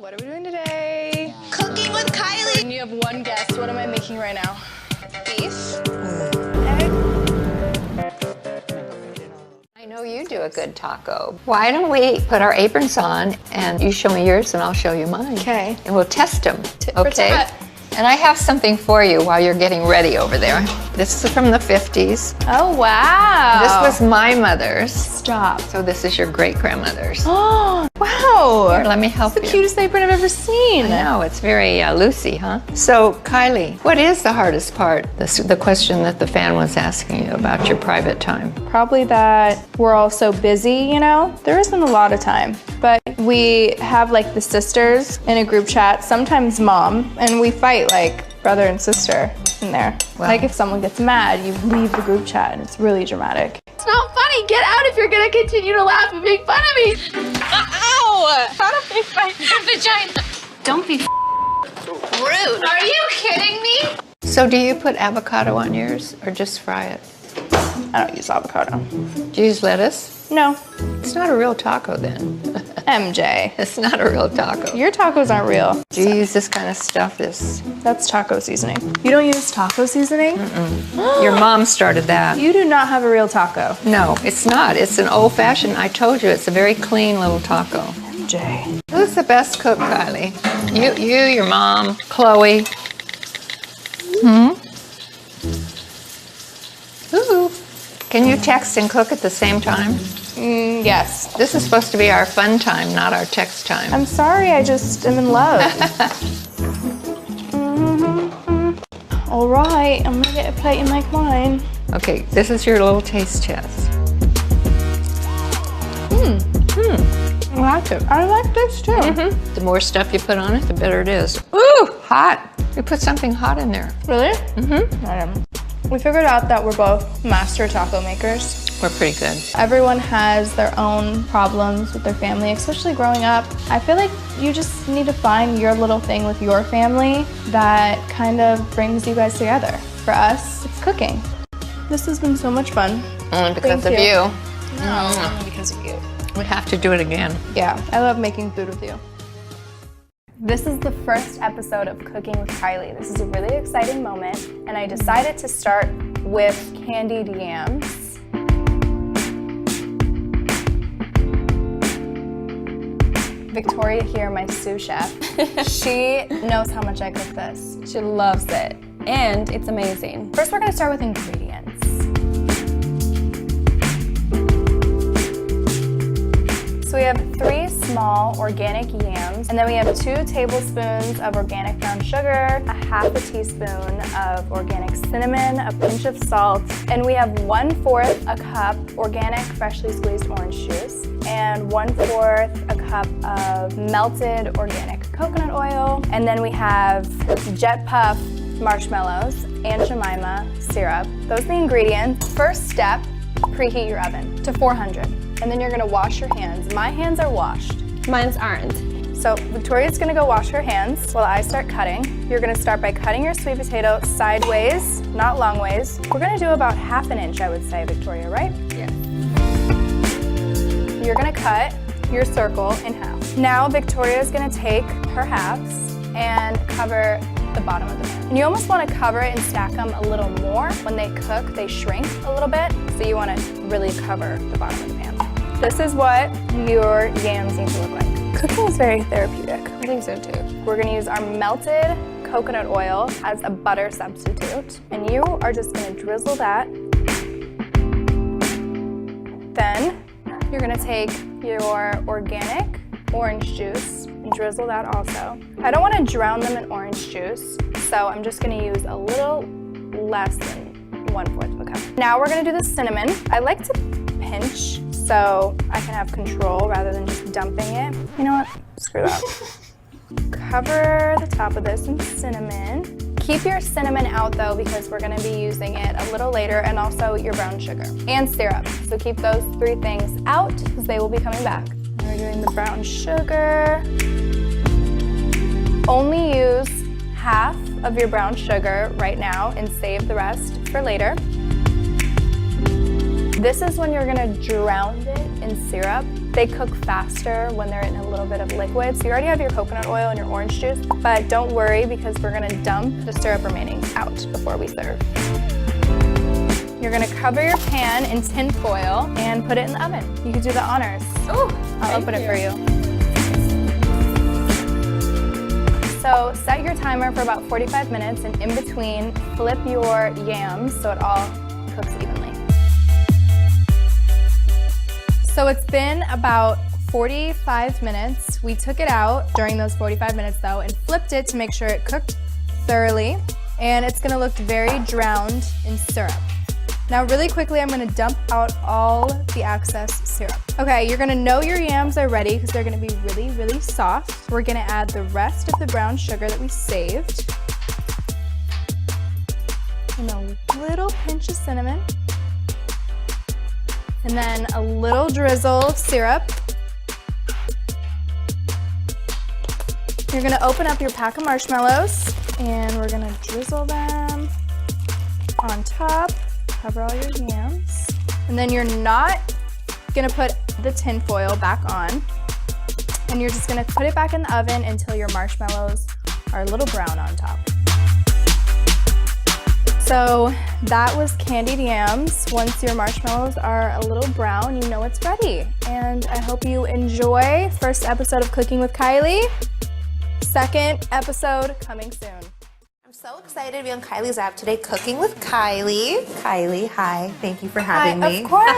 What are we doing today? Cooking with Kylie. And you have one guess. What am I making right now? Beef. I know you do a good taco. Why don't we put our aprons on and you show me yours and I'll show you mine. Okay. And we'll test them. Tit for Okay. tat. And I have something for you while you're getting ready over there. This is from the 50s. Oh, wow. This was my mother's. Stop. So this is your great-grandmother's. Oh, wow. Here, let me help It's you. the cutest apron I've ever seen. I know, it's very loosey, huh? So, Kylie, what is the hardest part? The question that the fan was asking you about your private time. Probably that we're all so busy, you know? There isn't a lot of time. But we have like the sisters in a group chat, sometimes mom, and we fight like brother and sister in there. Wow. Like if someone gets mad, you leave the group chat and it's really dramatic. It's not funny. Get out if you're gonna continue to laugh and make fun of me. Ow! How to make my vagina. Don't be rude. Are you kidding me? So do you put avocado on yours or just fry it? I don't use avocado. Do you use lettuce? No. It's not a real taco then. MJ. It's not a real taco. Your tacos aren't real. Do you use this kind of stuff? That's taco seasoning. You don't use taco seasoning? Your mom started that. You do not have a real taco. No, it's not. It's an old-fashioned. I told you, it's a very clean little taco. MJ. Who's the best cook, Kylie? You, your mom, Chloe. Ooh. Can you text and cook at the same time? Yes. This is supposed to be our fun time, not our text time. I'm sorry, I just am in love. All right, I'm gonna get a plate and make mine. Okay, this is your little taste test. I like it. I like this too. The more stuff you put on it, the better it is. Ooh, hot. You put something hot in there. Really? We figured out that we're both master taco makers. We're pretty good. Everyone has their own problems with their family, especially growing up. I feel like you just need to find your little thing with your family that kind of brings you guys together. For us, it's cooking. This has been so much fun. Only because Thank of you. you. No, only because of you. We have to do it again. Yeah, I love making food with you. This is the first episode of Cooking with Kylie. This is a really exciting moment, and I decided to start with candied yams. Victoria here, my sous chef, she knows how much I cook this. She loves it, and it's amazing. First, we're gonna start with ingredients. So we have 3 small organic yams, and then we have 2 tablespoons of organic brown sugar, a half a teaspoon of organic cinnamon, a pinch of salt, and we have 1/4 a cup organic freshly squeezed orange juice, and 1/4 a cup of melted organic coconut oil, and then we have Jet Puff marshmallows, Aunt Jemima syrup. Those are the ingredients. First step, preheat your oven to 400. And then you're gonna wash your hands. My hands are washed. Mine's aren't. So Victoria's gonna go wash her hands while I start cutting. You're gonna start by cutting your sweet potato sideways, not long ways. We're gonna do about 1/2 inch, I would say, Victoria, right? Yeah. You're gonna cut your circle in half. Now Victoria's gonna take her halves and cover the bottom of the pan. And you almost wanna cover it and stack them a little more. When they cook, they shrink a little bit, so you wanna really cover the bottom of the pan. This is what your yams need to look like. Cooking is very therapeutic. I think so too. We're gonna use our melted coconut oil as a butter substitute. And you are just gonna drizzle that. Then you're gonna take your organic orange juice and drizzle that also. I don't wanna drown them in orange juice, so I'm just gonna use a little less than 1/4 of a cup. Now we're gonna do the cinnamon. I like to pinch so I can have control rather than just dumping it. You know what? Screw that. Cover the top of this in cinnamon. Keep your cinnamon out though because we're gonna be using it a little later, and also your brown sugar and syrup. So keep those 3 things out because they will be coming back. And we're doing the brown sugar. Only use half of your brown sugar right now and save the rest for later. This is when you're gonna drown it in syrup They cook faster when they're in a little bit of liquid. So you already have your coconut oil and your orange juice, but don't worry because we're gonna dump the syrup remaining out before we serve. You're gonna cover your pan in tin foil and put it in the oven. You can do the honors. Oh, I'll open it for you. So set your timer for about 45 minutes and in between, flip your yams so it all cooks evenly. So it's been about 45 minutes. We took it out during those 45 minutes though and flipped it to make sure it cooked thoroughly. And it's gonna look very drowned in syrup. Now really quickly, I'm gonna dump out all the excess syrup. Okay, you're gonna know your yams are ready because they're gonna be really, really soft. We're gonna add the rest of the brown sugar that we saved. And a little pinch of cinnamon. And then a little drizzle of syrup. You're gonna open up your pack of marshmallows and we're gonna drizzle them on top. Cover all your yams. And then you're not gonna put the tin foil back on. And you're just gonna put it back in the oven until your marshmallows are a little brown on top. So that was candied yams. Once your marshmallows are a little brown, you know it's ready. And I hope you enjoy first episode of Cooking with Kylie. Second episode coming soon. I'm so excited to be on Kylie's app today, Cooking with Kylie. Kylie, hi. Thank you for having me. Of course.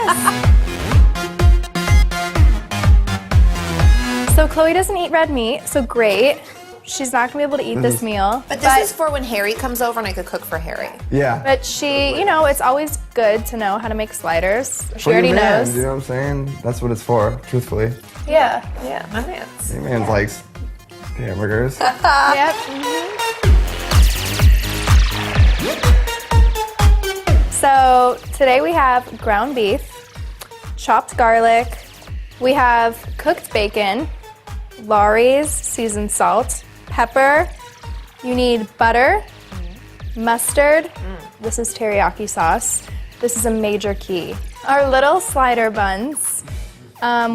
So Chloe doesn't eat red meat, so great. She's not gonna be able to eat this meal. But this is for when Harry comes over and I could cook for Harry. Yeah. But she, you know, it's always good to know how to make sliders. She For your already man, knows. You know what I'm saying? That's what it's for, truthfully. Yeah. Yeah, my man's. Your man likes hamburgers. Yep. So today we have ground beef, chopped garlic, we have cooked bacon, Laurie's seasoned salt, pepper, you need butter, mustard, this is teriyaki sauce, this is a major key. Our little slider buns,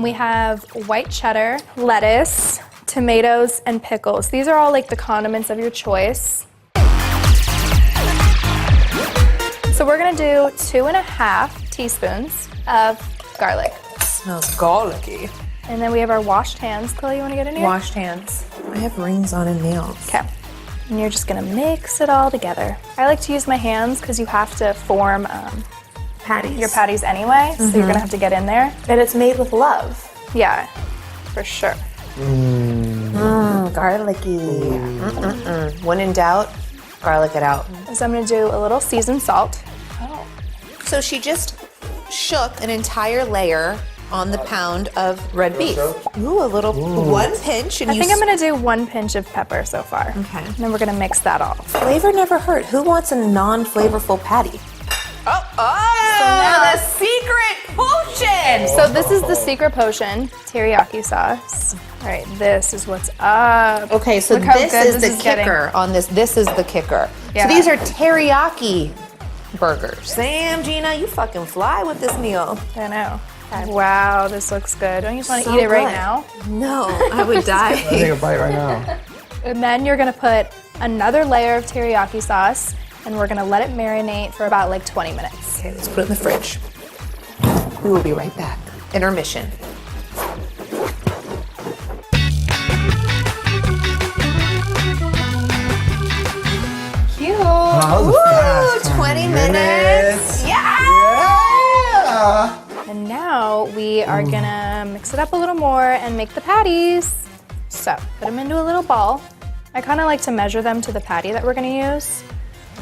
we have white cheddar, lettuce, tomatoes, and pickles. These are all like the condiments of your choice. So we're gonna do 2.5 teaspoons of garlic. Smells garlicky. And then we have our washed hands. Chloe, you wanna get in here? Washed hands. I have rings on and nails. Okay. And you're just gonna mix it all together. I like to use my hands because you have to form Patties. your patties anyway, so you're gonna have to get in there. And it's made with love. Yeah, for sure. Garlicky. When in doubt, garlic it out. So I'm gonna do a little seasoned salt. So she just shook an entire layer on the pound of red beef. Ooh, a little, one pinch. And I think I'm gonna do 1 pinch of pepper so far. Okay. And then we're gonna mix that all. Flavor never hurt. Who wants a non-flavorful patty? Oh, the secret potion! So this is the secret potion, teriyaki sauce. All right, this is what's up. Okay, so Look how this good is the getting. kicker on this. This is the kicker. Yeah. So these are teriyaki burgers. Sam, Gina, you fucking fly with this meal. I know. Wow, this looks good. Don't you just want to So eat it right good. now? No, I would die. Take a bite right now. And then you're gonna put another layer of teriyaki sauce and we're gonna let it marinate for about like 20 minutes. Okay, let's put it in the fridge. We will be right back. Intermission. Cute. Oh, that was fast. 20 minutes. Yeah! Yeah! And now we are gonna mix it up a little more and make the patties. So put them into a little ball. I kind of like to measure them to the patty that we're gonna use.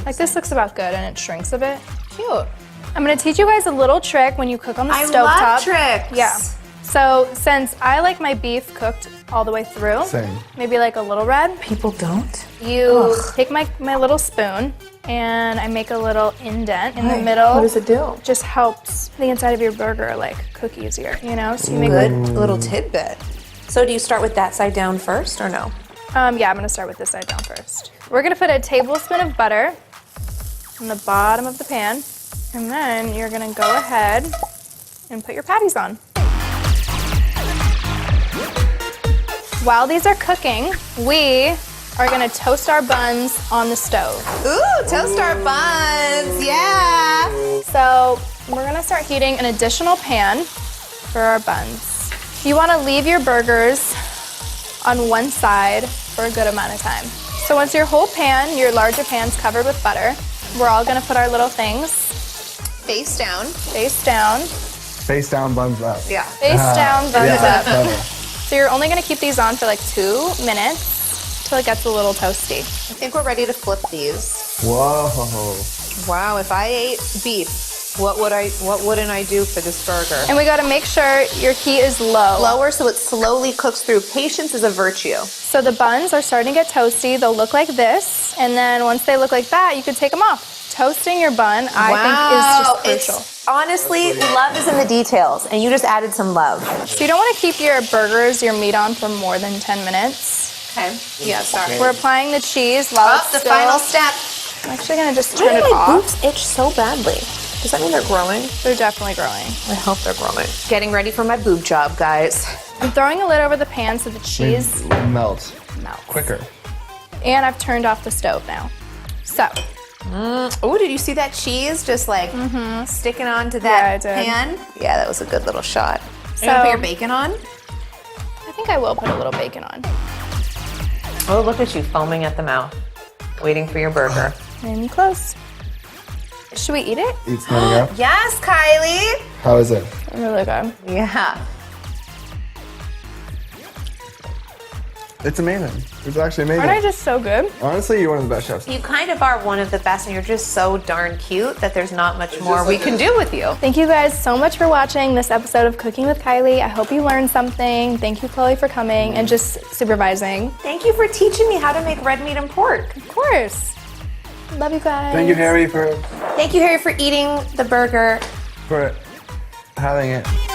Like this looks about good and it shrinks a bit. Cute. I'm gonna teach you guys a little trick when you cook on the I stovetop. love tricks. Yeah. So since I like my beef cooked all the way through, Same. maybe like a little red, People don't. you take my little spoon and I make a little indent in the middle. What does it do? Just helps the inside of your burger like cook easier, you know? So you make Good little tidbit. So do you start with that side down first or no? yeah, I'm gonna start with this side down first. We're gonna put a tablespoon of butter in the bottom of the pan, and then you're gonna go ahead and put your patties on. While these are cooking, we are gonna toast our buns on the stove. Ooh, toast our buns, yeah. So we're gonna start heating an additional pan for our buns. You wanna leave your burgers on one side for a good amount of time. So once your whole pan, your larger pan's covered with butter, we're all gonna put our little things Face down. face down, Face down, buns up. Yeah. face down, buns Yeah, up. clever. So you're only gonna keep these on for like 2 minutes till it gets a little toasty. I think we're ready to flip these. Whoa. Wow, if I ate beef, what wouldn't I do for this burger? And we gotta make sure your heat is low. Lower so it slowly cooks through. Patience is a virtue. So the buns are starting to get toasty. They'll look like this. And then once they look like that, you can take them off. Toasting your bun, I think, is just crucial. Honestly, love is in the details, and you just added some love. So you don't want to keep your burgers, your meat on for more than 10 minutes. Okay. Yeah, sorry. We're applying the cheese while it's the still... final step. I'm actually going to just Why turn do it my off. boobs itch so badly? Does that mean they're growing? They're definitely growing. I hope they're growing. Getting ready for my boob job, guys. I'm throwing a lid over the pan so the cheese Melt. melts. Quicker. And I've turned off the stove now. So, Oh, did you see that cheese just like sticking onto Yeah, I that did. pan? Yeah, that was a good little shot. So- You gonna put your bacon on? I think I will put a little bacon on. Oh, look at you foaming at the mouth, waiting for your burger. And close. Should we eat it? Eat standing up. Yes, Kylie. How is it? Really good. Yeah. It's amazing. It's actually amazing. Aren't I just so good? Honestly, you're one of the best chefs. You kind of are one of the best, and you're just so darn cute that there's not much more we can do with you. Thank you guys so much for watching this episode of Cooking with Kylie. I hope you learned something. Thank you, Chloe, for coming and just supervising. Thank you for teaching me how to make red meat and pork. Of course. Love you guys. Thank you, Harry, for Thank you, Harry, for eating the burger. having it.